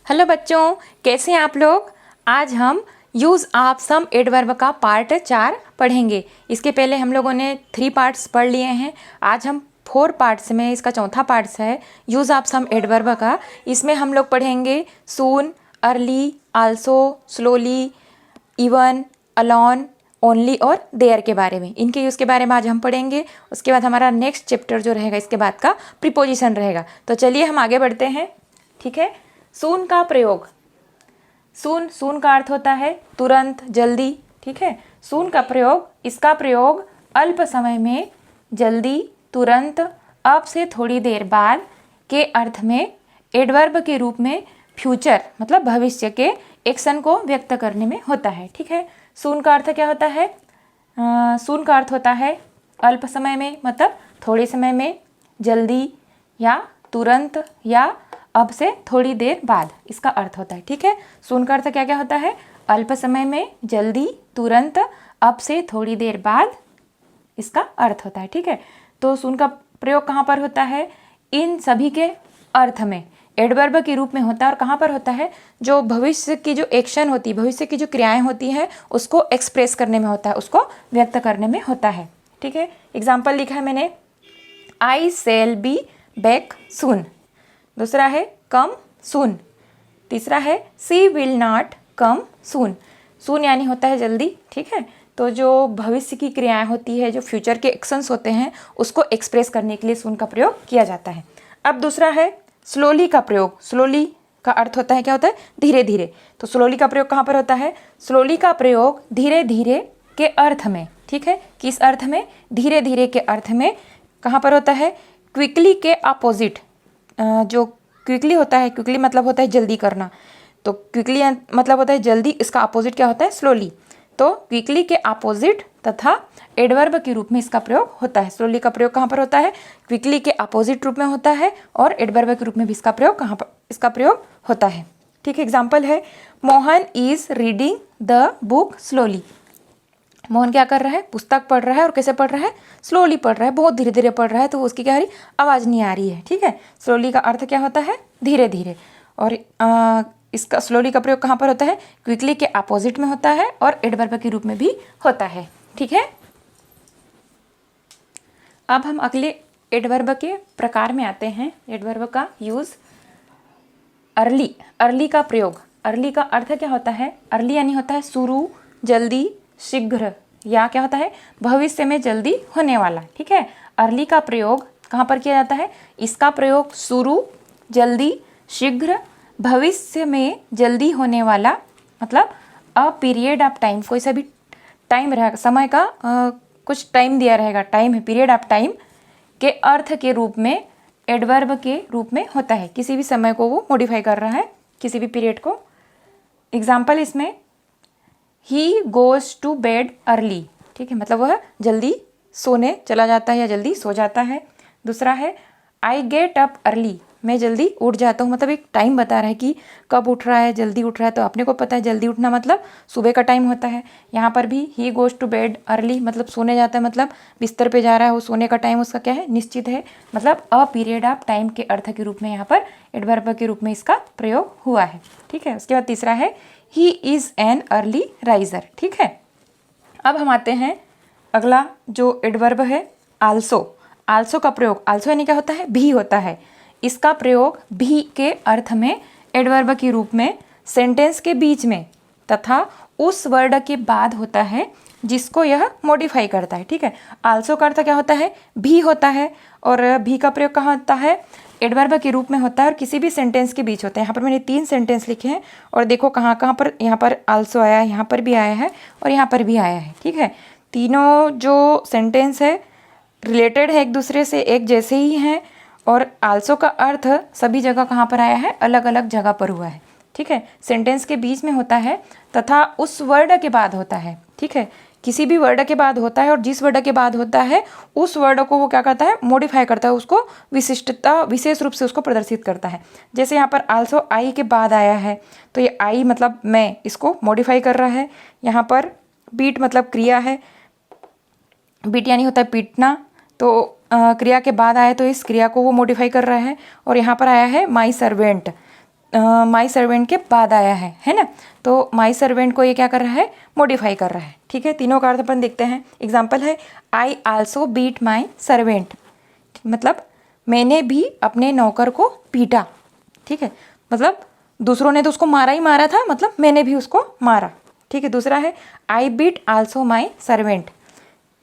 Hello बच्चों, कैसे हैं आप लोग। आज हम यूज़ ऑफ सम एडवर्ब का पार्ट 4 पढ़ेंगे। इसके पहले हम लोगों ने 3 पार्ट्स पढ़ लिए हैं। आज हम 4 पार्ट्स में इसका चौथा पार्ट्स है यूज़ ऑफ सम एडवर्ब का। इसमें हम लोग पढ़ेंगे soon, early, also, slowly, even, alone, only और देयर के बारे में। इनके यूज़ के बारे में आज हम पढ़ेंगे। उसके बाद हमारा नेक्स्ट चैप्टर जो रहेगा इसके बाद का प्रीपोजिशन रहेगा। तो चलिए हम आगे बढ़ते हैं। ठीक है। सून का प्रयोग। सून का अर्थ होता है तुरंत, जल्दी। ठीक है। सून का प्रयोग, इसका प्रयोग अल्प समय में, जल्दी, तुरंत, अब से थोड़ी देर बाद के अर्थ में एडवर्ब के रूप में फ्यूचर मतलब भविष्य के एक्शन को व्यक्त करने में होता है। ठीक है। सून का अर्थ क्या होता है? सून का अर्थ होता है अल्प समय में मतलब थोड़े समय में, जल्दी या तुरंत या अब से थोड़ी देर बाद, इसका अर्थ होता है। ठीक है। सून का अर्थ क्या क्या होता है? अल्प समय में, जल्दी, तुरंत, अब से थोड़ी देर बाद, इसका अर्थ होता है। ठीक है। तो सून का प्रयोग कहाँ पर होता है? इन सभी के अर्थ में एडवर्ब के रूप में होता है। और कहाँ पर होता है? जो भविष्य की जो एक्शन होती है, भविष्य की जो क्रियाएं होती हैं उसको एक्सप्रेस करने में होता है, उसको व्यक्त करने में होता है। ठीक है। एग्जाम्पल लिखा है मैंने, आई सेल बी बैक सून। दूसरा है कम सून। तीसरा है सी विल नॉट कम सून। सून यानी होता है जल्दी। ठीक है। तो जो भविष्य की क्रियाएं होती है, जो फ्यूचर के एक्शंस होते हैं, उसको एक्सप्रेस करने के लिए सून का प्रयोग किया जाता है। अब दूसरा है स्लोली का प्रयोग। स्लोली का अर्थ होता है, क्या होता है? धीरे धीरे। तो स्लोली का प्रयोग कहाँ पर होता है? स्लोली का प्रयोग धीरे धीरे के अर्थ में। ठीक है। किस अर्थ में? धीरे धीरे के अर्थ में। कहाँ पर होता है? क्विकली के अपोजिट। जो क्विकली होता है, क्विकली मतलब होता है जल्दी करना, तो क्विकली मतलब होता है जल्दी, इसका अपोजिट क्या होता है? स्लोली। तो क्विकली के अपोजिट तथा एडवर्ब के रूप में इसका प्रयोग होता है। स्लोली का प्रयोग कहाँ पर होता है? क्विकली के अपोजिट रूप में होता है और एडवर्ब के रूप में भी इसका प्रयोग कहाँ पर इसका प्रयोग होता है। ठीक है। एग्जाम्पल है, Mohan is reading the book slowly. Mohan क्या कर रहा है? पुस्तक पढ़ रहा है। और कैसे पढ़ रहा है? स्लोली पढ़ रहा है, बहुत धीरे धीरे पढ़ रहा है, तो उसकी क्या आ रही? आवाज़ नहीं आ रही है। ठीक है। स्लोली का अर्थ क्या होता है? धीरे धीरे। और इसका स्लोली का प्रयोग कहाँ पर होता है? क्विकली के अपोजिट में होता है और एडवर्ब के रूप में भी होता है। ठीक है। अब हम अगले एडवर्ब के प्रकार में आते हैं। एडवर्ब का यूज़, अर्ली। अर्ली का प्रयोग। अर्ली का अर्थ क्या होता है? अर्ली यानी होता है शुरू, जल्दी, शीघ्र, या क्या होता है? भविष्य में जल्दी होने वाला। ठीक है। अर्ली का प्रयोग कहाँ पर किया जाता है? इसका प्रयोग शुरू, जल्दी, शीघ्र, भविष्य में जल्दी होने वाला, मतलब अ पीरियड ऑफ टाइम, कोई सा भी टाइम रहेगा, समय का कुछ टाइम दिया रहेगा, टाइम है, पीरियड ऑफ टाइम के अर्थ के रूप में, एडवर्ब के रूप में होता है। किसी भी समय को वो मॉडिफाई कर रहा है, किसी भी पीरियड को। एग्जाम्पल इसमें, he goes to bed early. ठीक है। मतलब वह जल्दी सोने चला जाता है या जल्दी सो जाता है। दूसरा है, आई गेट अप अर्ली। मैं जल्दी उठ जाता हूँ, मतलब एक टाइम बता रहा है कि कब उठ रहा है, जल्दी उठ रहा है। तो अपने को पता है जल्दी उठना मतलब सुबह का टाइम होता है। यहाँ पर भी he goes to bed early मतलब सोने जाता है, मतलब बिस्तर पे जा रहा है, वो सोने का टाइम उसका क्या है? निश्चित है। मतलब अ पीरियड ऑफ टाइम के अर्थ के रूप में यहाँ पर एडवर्ब के रूप में इसका प्रयोग हुआ है। ठीक है। उसके बाद तीसरा है, he is an early riser. ठीक है। अब हम आते हैं अगला जो एडवर्ब है, आल्सो। आल्सो का प्रयोग, आल्सो यानी क्या होता है? भी होता है। इसका प्रयोग भी के अर्थ में एडवर्ब के रूप में सेंटेंस के बीच में तथा उस वर्ड के बाद होता है जिसको यह मॉडिफाई करता है। ठीक है। आल्सो का अर्थ क्या होता है? भी होता है। और भी का प्रयोग कहाँ होता है? एडवर्ब के रूप में होता है और किसी भी सेंटेंस के बीच होता है। यहाँ पर मैंने 3 सेंटेंस लिखे हैं और देखो कहाँ कहाँ पर, यहाँ पर आल्सो आया है, यहाँ पर भी आया है और यहाँ पर भी आया है। ठीक है। तीनों जो सेंटेंस है रिलेटेड है एक दूसरे से, एक जैसे ही हैं। और आल्सो का अर्थ सभी जगह कहाँ पर आया है? अलग अलग जगह पर हुआ है। ठीक है। सेंटेंस के बीच में होता है तथा उस वर्ड के बाद होता है। ठीक है। किसी भी वर्ड के बाद होता है और जिस वर्ड के बाद होता है उस वर्ड को वो क्या करता है? मॉडिफाई करता है, उसको विशिष्टता, विशेष रूप से उसको प्रदर्शित करता है। जैसे यहाँ पर आल्सो आई के बाद आया है, तो ये आई मतलब मैं, इसको मॉडिफाई कर रहा है। यहाँ पर बीट मतलब क्रिया है, बीट यानी होता है पीटना, तो क्रिया के बाद आया तो इस क्रिया को वो मॉडिफाई कर रहा है। और यहाँ पर आया है माई सर्वेंट, माई सर्वेंट के बाद आया है ना। तो माई सर्वेंट को ये क्या कर रहा है, मॉडिफाई कर रहा है। ठीक है, तीनों का अर्थ अपन देखते हैं। एग्जाम्पल है I also beat my servant, मतलब मैंने भी अपने नौकर को पीटा। ठीक है, मतलब दूसरों ने तो उसको मारा ही मारा था, मतलब मैंने भी उसको मारा। ठीक है, दूसरा है I beat also my servant,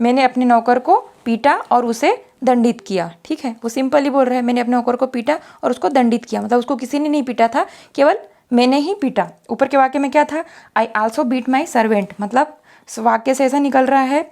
मैंने अपने नौकर को पीटा और उसे दंडित किया। ठीक है, वो सिंपल ही बोल रहा है, मैंने अपने नौकर को पीटा और उसको दंडित किया, मतलब उसको किसी ने नहीं पीटा था, केवल मैंने ही पीटा। ऊपर के वाक्य में क्या था, I also beat my servant, मतलब वाक्य से ऐसा निकल रहा है,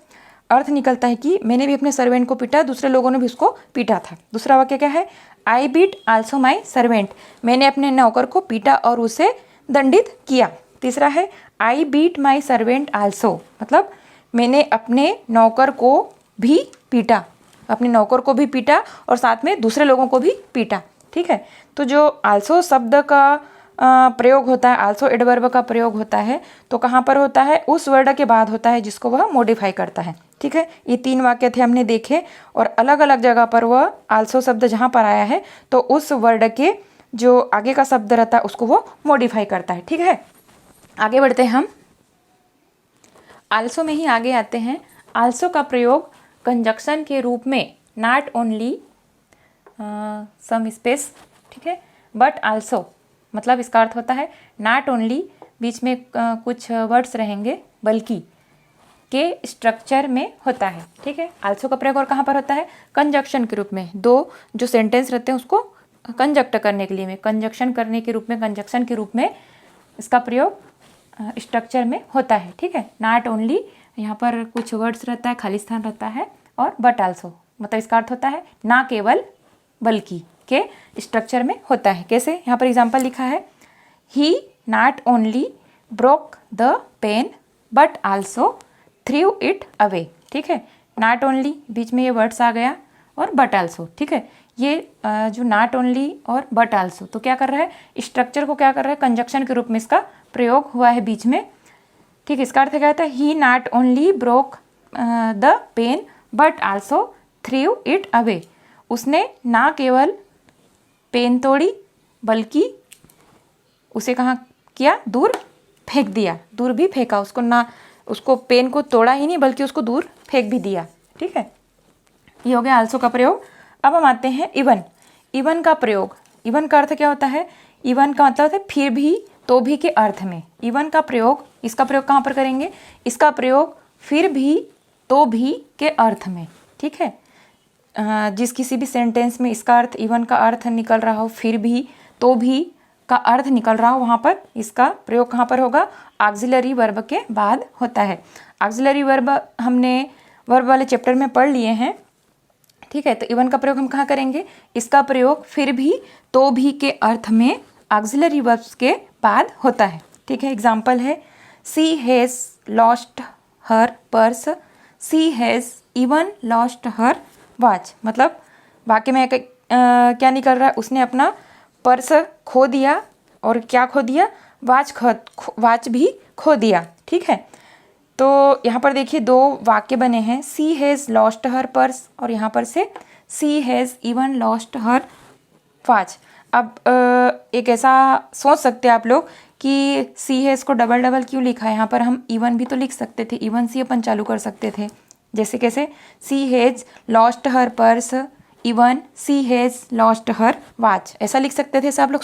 अर्थ निकलता है कि मैंने भी अपने सर्वेंट को पीटा, दूसरे लोगों ने भी उसको पीटा था। दूसरा वाक्य क्या है, I beat also my servant, मैंने अपने नौकर को पीटा और उसे दंडित किया। तीसरा है I beat my servant also, मतलब मैंने अपने नौकर को भी पीटा, अपने नौकर को भी पीटा और साथ में दूसरे लोगों को भी पीटा। ठीक है, तो जो आल्सो शब्द का प्रयोग होता है, आल्सो एडवर्ब का प्रयोग होता है, तो कहाँ पर होता है, उस वर्ड के बाद होता है जिसको वह मॉडिफाई करता है। ठीक है, ये 3 वाक्य थे हमने देखे, और अलग अलग जगह पर वह आल्सो शब्द जहाँ पर आया है तो उस वर्ड के जो आगे का शब्द रहता है उसको वो मॉडिफाई करता है। ठीक है, आगे बढ़ते हैं हम, आल्सो में ही आगे आते हैं। आल्सो का प्रयोग कंजक्शन के रूप में नॉट ओनली सम स्पेस, ठीक है, बट आल्सो, मतलब इसका अर्थ होता है नॉट ओनली, बीच में कुछ वर्ड्स रहेंगे, बल्कि के स्ट्रक्चर में होता है। ठीक है, आल्सो का प्रयोग और कहाँ पर होता है, कंजक्शन के रूप में, दो जो सेंटेंस रहते हैं उसको कंजक्ट करने के लिए में, कंजक्शन करने के रूप में, कंजक्शन के रूप में इसका प्रयोग स्ट्रक्चर में होता है। ठीक है, नॉट ओनली, यहाँ पर कुछ वर्ड्स रहता है, खाली स्थान रहता है, और बट आल्सो, मतलब इसका अर्थ होता है ना केवल बल्कि के स्ट्रक्चर में होता है। कैसे, यहाँ पर एग्जाम्पल लिखा है, he not only broke the pen but also threw it away. ठीक है, नॉट ओनली, बीच में ये वर्ड्स आ गया, और बट आल्सो। ठीक है, ये जो नॉट ओनली और बट आल्सो, तो क्या कर रहा है, स्ट्रक्चर को क्या कर रहा है, कंजक्शन के रूप में इसका प्रयोग हुआ है बीच में। ठीक है, इसका अर्थ क्या था, he not only broke the pen but also threw it away, उसने ना केवल पेन तोड़ी बल्कि उसे कहाँ किया, दूर फेंक दिया, दूर भी फेंका, उसको ना, उसको पेन को तोड़ा ही नहीं बल्कि उसको दूर फेंक भी दिया। ठीक है, ये हो गया आल्सो का प्रयोग। अब हम आते हैं इवन। इवन का प्रयोग, इवन का अर्थ क्या होता है, इवन का मतलब है फिर भी, तो भी के अर्थ में। इवन का प्रयोग, इसका प्रयोग कहाँ पर करेंगे, इसका प्रयोग फिर भी, तो भी के अर्थ में। ठीक है, जिस किसी भी सेंटेंस में इसका अर्थ, इवन का अर्थ निकल रहा हो, फिर भी, तो भी का अर्थ निकल रहा हो, वहाँ पर इसका प्रयोग कहाँ पर होगा, ऑक्सिलरी वर्ब के बाद होता है। ऑक्सिलरी वर्ब हमने वर्ब वाले चैप्टर में पढ़ लिए हैं। ठीक है, तो इवन का प्रयोग हम कहाँ करेंगे, इसका प्रयोग फिर भी, तो भी के अर्थ में ऑक्सिलरी वर्ब्स के बाद होता है। ठीक है, एग्जाम्पल है, she has lost her purse, she has even lost her watch, मतलब वाक्य में क्या निकल रहा है, उसने अपना पर्स खो दिया, और क्या खो दिया, वॉच भी खो दिया। ठीक है, तो यहाँ पर देखिए 2 वाक्य बने हैं, she has lost her purse, और यहाँ पर से she has even lost her watch. अब एक ऐसा सोच सकते हैं आप लोग कि सी हैज़ को डबल डबल क्यों लिखा है, यहाँ पर हम इवन भी तो लिख सकते थे, इवन से अपन चालू कर सकते थे। जैसे कैसे, she has lost her purse, even she has lost her watch, ऐसा लिख सकते थे, ऐसा आप लोग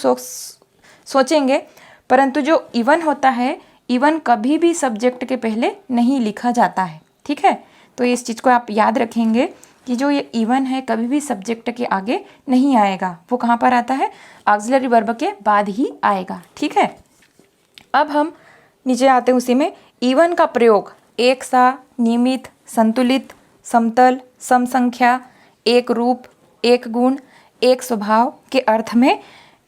सोचेंगे। परंतु जो इवन होता है, इवन कभी भी सब्जेक्ट के पहले नहीं लिखा जाता है। ठीक है, तो इस चीज़ को आप याद रखेंगे कि जो ये इवन है कभी भी सब्जेक्ट के आगे नहीं आएगा, वो कहाँ पर आता है, ऑक्सिलरी वर्ब के बाद ही आएगा। ठीक है, अब हम नीचे आते हैं उसी में, इवन का प्रयोग एक सा, नियमित, संतुलित, समतल, समसंख्या, एक रूप, एक गुण, एक स्वभाव के अर्थ में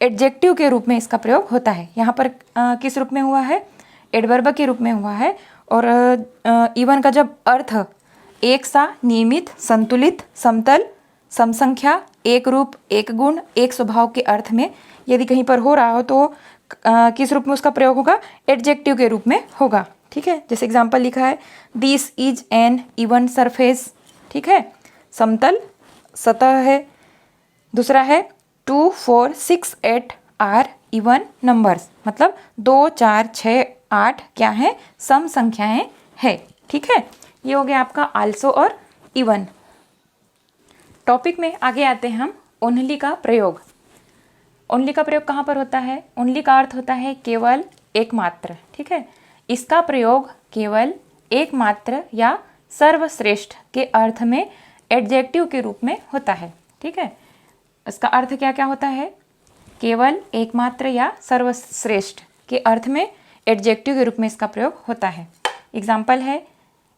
एडजेक्टिव के रूप में इसका प्रयोग होता है। यहाँ पर किस रूप में हुआ है, एडवर्ब के रूप में हुआ है। और इवन का जब अर्थ एक सा, नियमित, संतुलित, समतल, समसंख्या, एक रूप, एक गुण, एक स्वभाव के अर्थ में यदि कहीं पर हो रहा हो तो किस रूप में उसका प्रयोग होगा, एडजेक्टिव के रूप में होगा। ठीक है, जैसे एग्जाम्पल लिखा है, this is an even surface. ठीक है, समतल सतह है। दूसरा है 2, 4, 6, 8 आर इवन नंबर्स, मतलब 2, 4, 6, 8 क्या है, सम संख्याएं है। ठीक है, ये हो गया आपका आल्सो और इवन। टॉपिक में आगे आते हैं हम। ओनली का प्रयोग। ओनली का प्रयोग कहाँ पर होता है? ओनली का अर्थ होता है केवल, एकमात्र। ठीक है, इसका प्रयोग केवल, एकमात्र या सर्वश्रेष्ठ के अर्थ में एडजेक्टिव के रूप में होता है। ठीक है, इसका अर्थ क्या क्या होता है? केवल, एकमात्र या सर्वश्रेष्ठ के अर्थ में एडजेक्टिव के रूप में इसका प्रयोग होता है। एग्जाम्पल है,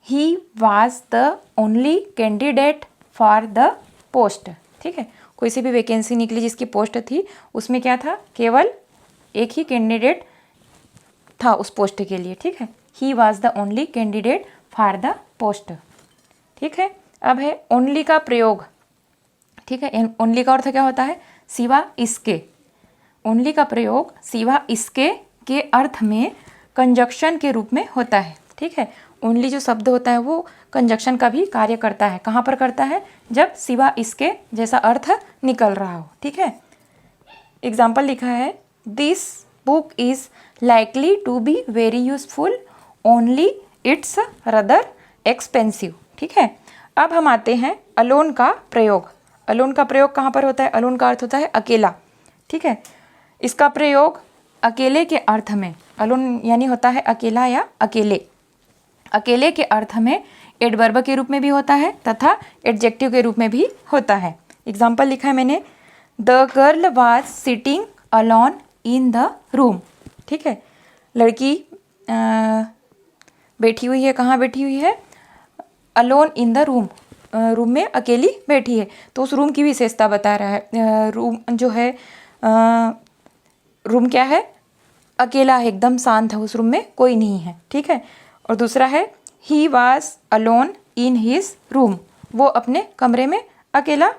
he was the only candidate for the post. ठीक है, कोई सी भी वैकेंसी निकली जिसकी पोस्ट थी, उसमें क्या था? केवल एक ही कैंडिडेट था उस पोस्ट के लिए। ठीक है, he was the only candidate for the post. ठीक है, अब है ओनली का प्रयोग। ठीक है, ओनली का अर्थ क्या होता है? सिवा इसके। ओनली का प्रयोग सिवा इसके के अर्थ में कंजक्शन के रूप में होता है। ठीक है, ओनली जो शब्द होता है वो कंजक्शन का भी कार्य करता है। कहाँ पर करता है? जब सिवा इसके जैसा अर्थ निकल रहा हो। ठीक है, एग्जाम्पल लिखा है, this book is likely to be very useful, only it's rather expensive. ठीक है, अब हम आते हैं अलोन का प्रयोग। अलोन का प्रयोग कहाँ पर होता है? अलोन का अर्थ होता है अकेला। ठीक है, इसका प्रयोग अकेले के अर्थ में, अलोन यानी होता है अकेला या अकेले, अकेले के अर्थ में एडवर्ब के रूप में भी होता है तथा एडजेक्टिव के रूप में भी होता है। एग्जाम्पल लिखा है मैंने, the girl was sitting alone in the room. ठीक है, लड़की बैठी हुई है। कहाँ बैठी हुई है? Alone in the room, room में अकेली बैठी है। तो उस रूम की विशेषता बता रहा है। रूम जो है, रूम क्या है? अकेला है, एकदम शांत है, उस रूम में कोई नहीं है। ठीक है, और दूसरा है, he was alone in his room, वो अपने कमरे में अकेला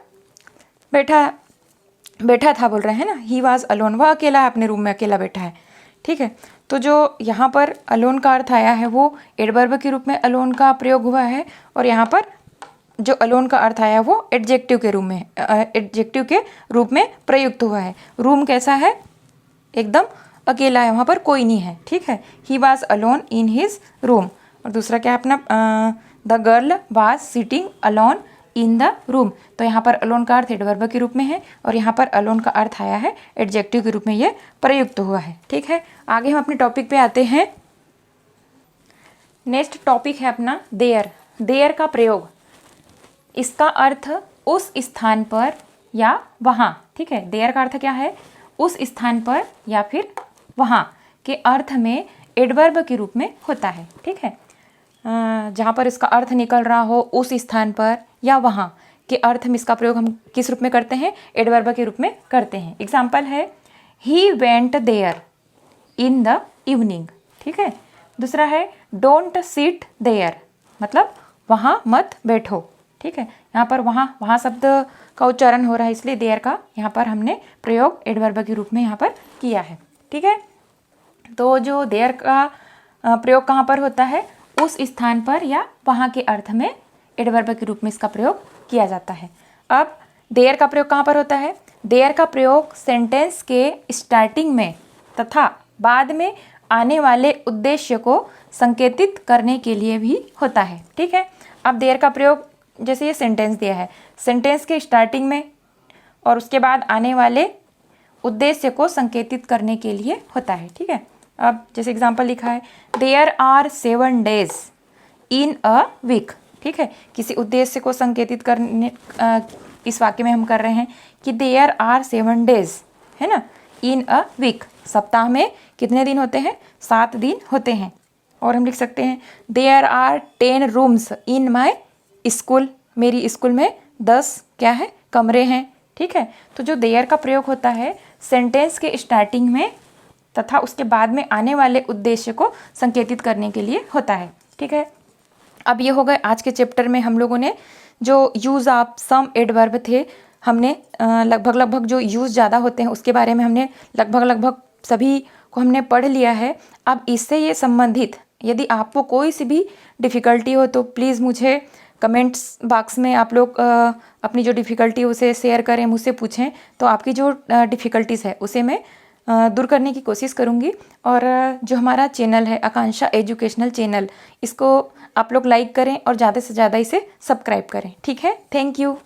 बैठा था, बोल रहे हैं ना, ही वॉज अलोन, वह अकेला है, अपने रूम में अकेला बैठा है। ठीक है, तो जो यहाँ पर अलोन का अर्थ आया है वो एडवर्ब के रूप में अलोन का प्रयोग हुआ है, और यहाँ पर जो अलोन का अर्थ आया वो एडजेक्टिव के रूप में प्रयुक्त हुआ है। रूम कैसा है? एकदम अकेला है, वहाँ पर कोई नहीं है। ठीक है, he was alone in his room. और दूसरा क्या है अपना, the girl was sitting alone in the room. तो यहाँ पर अलोन का अर्थ एडवर्ब के रूप में है, और यहाँ पर अलोन का अर्थ आया है एडजेक्टिव के रूप में ये प्रयुक्त हुआ है। ठीक है, आगे हम अपने टॉपिक पे आते हैं। नेक्स्ट टॉपिक है अपना देयर। देयर का प्रयोग, इसका अर्थ उस स्थान पर या वहाँ। ठीक है, देयर का अर्थ क्या है? उस स्थान पर या फिर वहाँ के अर्थ में एडवर्ब के रूप में होता है। ठीक है, जहाँ पर इसका अर्थ निकल रहा हो, उस स्थान पर या वहाँ के अर्थ में इसका प्रयोग हम किस रूप में करते हैं? एडवर्ब के रूप में करते हैं। एग्जाम्पल है, he went there in the evening. ठीक है, दूसरा है, डोंट सिट देयर, मतलब वहाँ मत बैठो। ठीक है, यहाँ पर वहाँ शब्द का उच्चारण हो रहा है, इसलिए देयर का यहाँ पर हमने प्रयोग एडवर्ब के रूप में यहाँ पर किया है। ठीक है, तो जो देयर का प्रयोग कहाँ पर होता है? उस स्थान पर या वहाँ के अर्थ में एडवर्ब के रूप में इसका प्रयोग किया जाता है। अब देयर का प्रयोग कहाँ पर होता है? देयर का प्रयोग सेंटेंस के स्टार्टिंग में तथा बाद में आने वाले उद्देश्य को संकेतित करने के लिए भी होता है। ठीक है, अब देयर का प्रयोग, जैसे ये सेंटेंस दिया है, सेंटेंस के स्टार्टिंग में और उसके बाद आने वाले उद्देश्य को संकेतित करने के लिए होता है। ठीक है, अब जैसे एग्जाम्पल लिखा है, there are 7 days in a week. ठीक है, किसी उद्देश्य को संकेतित करने इस वाक्य में हम कर रहे हैं कि देयर आर 7 days, है ना, इन अ वीक। सप्ताह में कितने दिन होते हैं? 7 दिन होते हैं। और हम लिख सकते हैं, there are 10 rooms in my school, मेरी स्कूल में 10 क्या है? कमरे हैं। ठीक है, तो जो देयर का प्रयोग होता है सेंटेंस के स्टार्टिंग में तथा उसके बाद में आने वाले उद्देश्य को संकेतित करने के लिए होता है। ठीक है, अब ये हो गए आज के चैप्टर में हम लोगों ने जो यूज़ ऑफ सम एडवर्ब थे, हमने लगभग जो यूज़ ज़्यादा होते हैं उसके बारे में हमने लगभग सभी को हमने पढ़ लिया है। अब इससे ये संबंधित यदि आपको कोई सी भी डिफ़िकल्टी हो तो प्लीज़ मुझे कमेंट्स बॉक्स में आप लोग अपनी जो डिफ़िकल्टी उसे शेयर करें, मुझसे पूछें, तो आपकी जो डिफ़िकल्टीज़ है उसे मैं दूर करने की कोशिश करूँगी। और जो हमारा चैनल है आकांक्षा एजुकेशनल चैनल, इसको आप लोग लाइक करें और ज़्यादा से ज़्यादा इसे सब्सक्राइब करें। ठीक है, थैंक यू।